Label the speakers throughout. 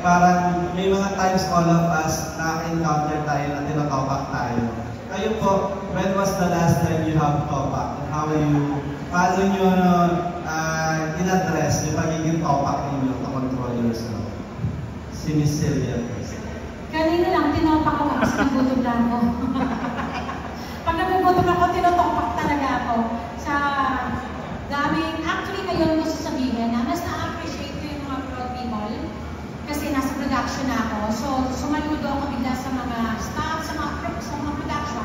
Speaker 1: parang may mga times all of us na-encounter tayo na tinotopak tayo. Kayo po, when was the last time you have topak? Paano nyo in-address yung pagiging topak ninyo to control yourself? Si Miss Sylvia.
Speaker 2: Kanina lang, tinopak ako kasi nagutom lang ako. Pag nagugutom ako, tinotopak talaga ako. Sa daming, actually ngayon gusto sabihin na mas na-appreciate ko yung mga proud people kasi nasa production na ako. So, sumaludo ako bigla sa mga staff, sa mga production.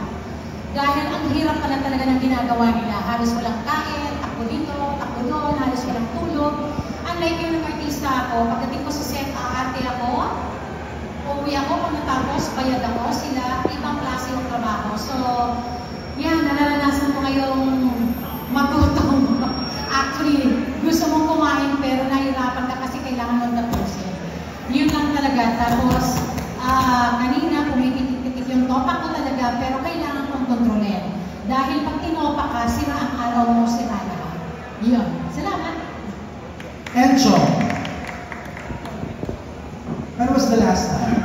Speaker 2: Dahil ang hirap pala talaga ng ginagawa nila. Halos walang kain, takbo dito, takbo doon, halos walang tulog. Unlike yung artista ako, pagdating ko sa set, aarte ako, uuwi ako, kung natapos, bayad ako, sila, ibang klase yung trabaho. So, yan, nararanasan ko ngayong matutong. Actually, gusto mong kumain pero nahirapan ka kasi kailangan mong tapusin. Yun lang talaga. Tapos, kanina, pumitik-tik yung topak ko talaga, pero kailangan kong kontrolin. Dahil pag tinopak ka, sira ang araw mo, sira na. Yun. Salamat.
Speaker 3: Encho, when was the last time?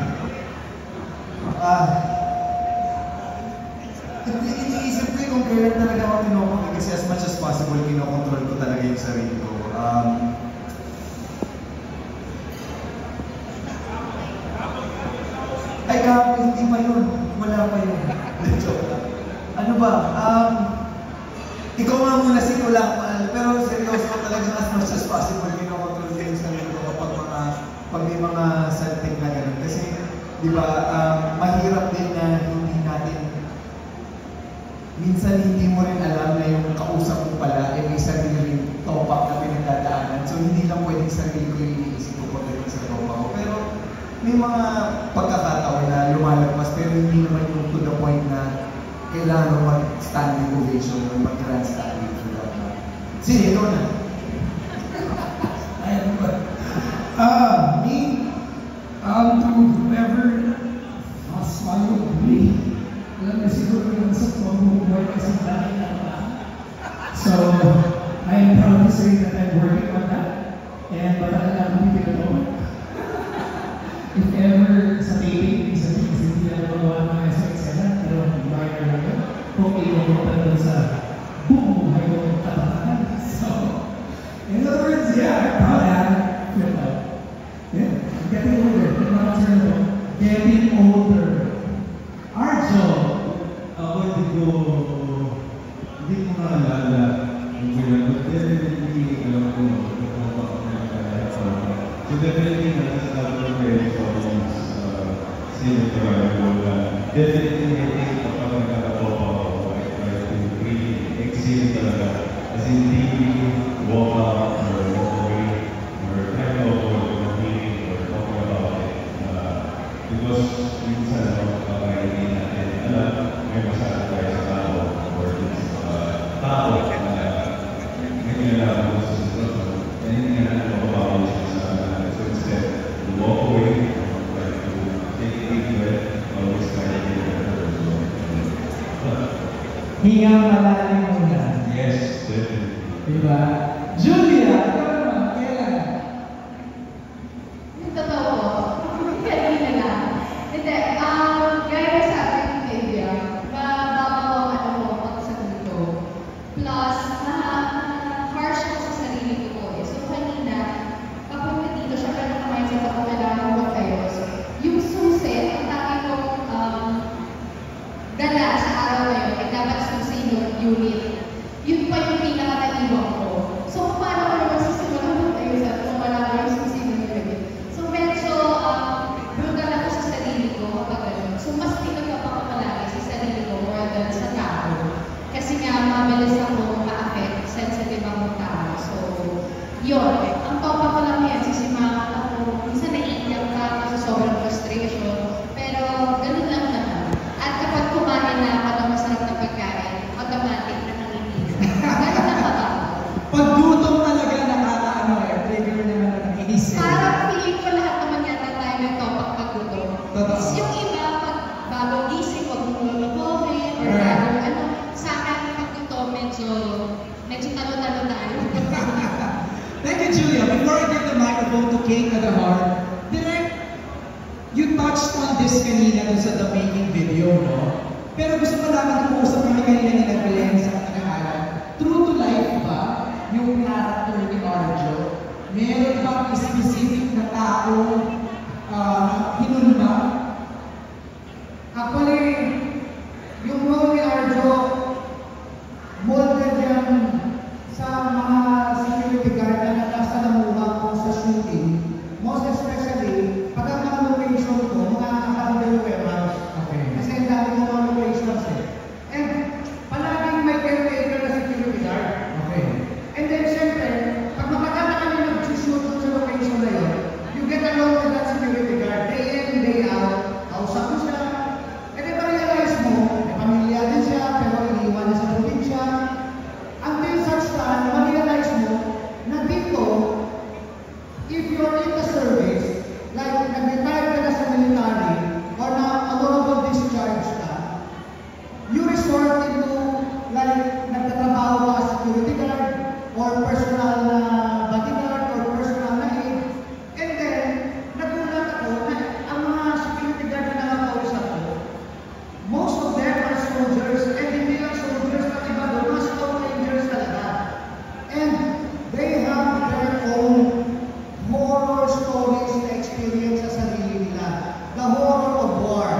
Speaker 3: Iniisip ko kung kailan talaga ako tinopak kasi as much as possible, kinokontrol ko talaga yung sarili ko. Ay, hindi pa yun. Wala pa yun. Ano ba? Ikaw nga muna sinulang, pero seryoso talaga as much as possible, kinokontrol ko yung sarili ko pag may mga setting na gano'n. Kasi, di ba, mahirap din na hindi natin, minsan hindi mo rin alam na yung kausap mo pala, may sariling topak na pinagdadaanan. So, hindi lang pwedeng sarili ko yung iniisip ko pagdating sa topak ko. Pero, may mga pagkakataon na lumalagpas, pero hindi naman yung to the point na kailangan mo mag-standing ovation o mag-grandstanding for that. Sige, ikaw na. Ayan ba?
Speaker 4: Me, to whoever swallowed me, alam na siguro yung sa pamumuhay kasi dahil na. So, I am proud to say that I'm working on that. And matagal na akong pinagawa. If ever sa taping, hindi na magawa ng mga eksena, pero minor lang yun. Kung inuupan doon sa buhay ko katatakan. So, in other words, yeah, I'm proud of that. Yeah, I'm getting older. I'm not concerned about getting older. Arjo!
Speaker 5: Ako hindi ko maalala yung ginagawa. Definitely, alam ko, kapag nakakalahat sa mga. So definitely, nasa ko very problems definitely, I think, kapag nakakatopa ako, I try to really exceed talaga. As in, really walk out or walk away or try to avoid feeling or talking about it. Because minsan kapag hindi natin alam, may masabi tayo sa tao or tao na ganyan lang ako sa sitwasyon. And hindi nga natin mapabawi siya sa so instead, to walk away, try to take a deep breath, always try to get better.
Speaker 4: Hingang malalim muna.
Speaker 5: Yes, definitely.
Speaker 4: Diba? Julia, ikaw naman, kailan?
Speaker 6: Yung totoo po, kanina lang. Hindi, gaya sabi ni Lydia, mababaw ako sa sarili ko. Plus, harsh ako sa sarili ko eh. So kanina, papunta dito siya, pero naka-mindset ako kailangan ko kayo. Yung susi, ang tawag kong dala sa araw na yun, ay dapat susi yung unit. Yun pa yung pinaka-naiwang ko. So, paano ko naman susimulan ng tayo sa kung wala ko yung susi ng unit? So, medyo brutal ako sa sarili ko kapag ganun. So, mas pinagpapapalagi sa sarili ko more than sa tao. Kasi nga, mabilis ako ma-affect, sensitive ako tao. So, yun. Ang topa ko lang yan, sisimangan ako. Minsan naiiyak ka kasi sobrang frustration. Pero, ganun lang naman. At kapag kumain na ako ng masarap na pagkain, automatic na nanginginig. Ganun lang ba?
Speaker 3: Pag gutom talaga nakakaano trigger naman na nakiisip.
Speaker 6: Parang feeling ko lahat naman yata tayo nagtopak pag gutom.
Speaker 3: Totoo.
Speaker 6: Yung iba, pag bagong gising, pag lulukohin, or bagong ano, sa akin pag gutom, medyo talo-talo tayo.
Speaker 3: Thank you, Julia. Before I give the microphone to King Adahar, Direk,
Speaker 7: touched on this kanina dun sa The Making video, no? Pero gusto ko naman kung usap kami kanina ni Glenn sa Alan. True to life ba yung character ni Arjo? Meron bang specific na tao hinulma?
Speaker 4: Actually, yung role ni Arjo, molded yan sa mga security guard na nasa namuha ko sa shooting. Most especially, pag ang mga location ko, mga naka-under warehouse.
Speaker 7: Okay.
Speaker 4: Kasi ang dami ng mga locations eh. And palaging may caretaker na security guard.
Speaker 7: Okay.
Speaker 4: And then syempre, pag matagal na kami nag-shoot sa location na yun, you get along with that security guard day in, day out. Kausap mo siya. And then ma-realize mo, may pamilya din siya, pero iniwan na sa probinsya. Until such time, ma-realize mo na dito, if you're in the service, like nag-retire ka na sa military, or na honorable discharge ka, you resort into, like, nagtatrabaho ka as security guard, or personal na bodyguard, or personal na aid. And then, nagulat ako na ang mga security guard na nakakausap ko, most of them are soldiers, and hindi lang soldiers, at iba doon, mga Stone Rangers talaga. And they have their own horror stories na experience sa sarili nila. The horror of war,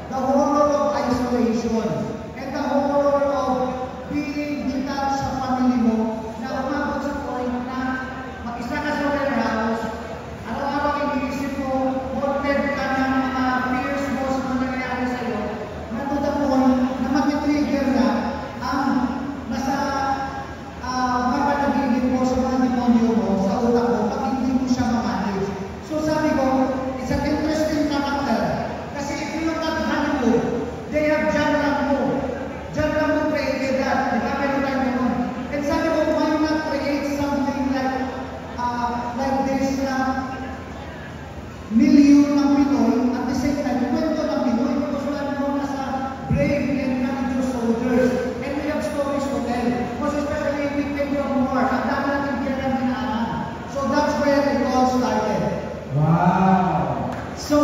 Speaker 4: the horror of isolation, and the horror of being detached sa family mo na umabot sa point na mag-isa ka sa warehouse, araw-araw iniisip mo, haunted ka ng mga fears mo sa mga nangyayari sa'yo, na to the point na mag-trigger na ang nasa mga panagiging mo sa mga demonyo mo, sa utak mo, pag hindi mo siya ma-manage. So sabi ko, it's an interesting character. Kasi if you look at Hollywood, they have John Rambo. John Rambo created that. Di ba? Meron tayo naman. And sabi ko, why not create something like this na milyon ng Pinoy at the same time, kwento ng Pinoy. Because wala naman nasa brave and courageous soldiers. And we have stories to tell. Most especially if we came from war. Ang dami natin kailan dinaanan. So that's where it all started.
Speaker 7: Wow! So,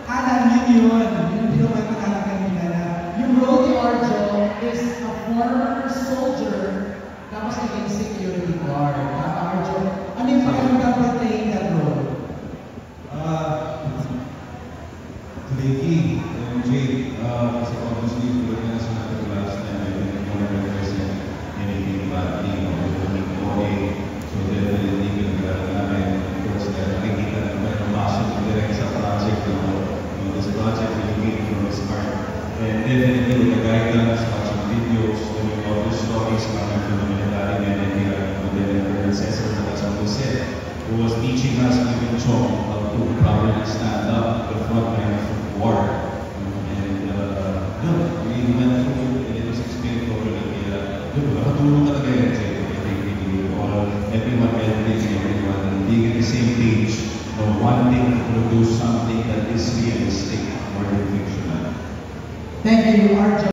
Speaker 7: Alan, yun. Yung pinumento ka na kanina na yung role ni Arjo is a former soldier tapos naging security guard. Tama, Arjo? Ano yung pakiramdam portraying that role?
Speaker 5: Vicky and Jake, kasi obviously, tulad na sinabi ko last time, I didn't want to represent anything badly or anything okay. So definitely, pinag-aaral namin. Of course, nakikita naman ang passion ko direct sa project. This project really came from his heart. And definitely, with the guidance, watching videos, doing all the stories coming from the military men and the predecessors of San Jose, who was teaching us, even Chong, how to properly stand up at the front line of war. And we went through it, and it was explained already. Nakatulong talaga yan sa everyone helping everyone, and being on the same page, wanting to produce something that is realistic more than fictional.
Speaker 7: Thank you, Arjo.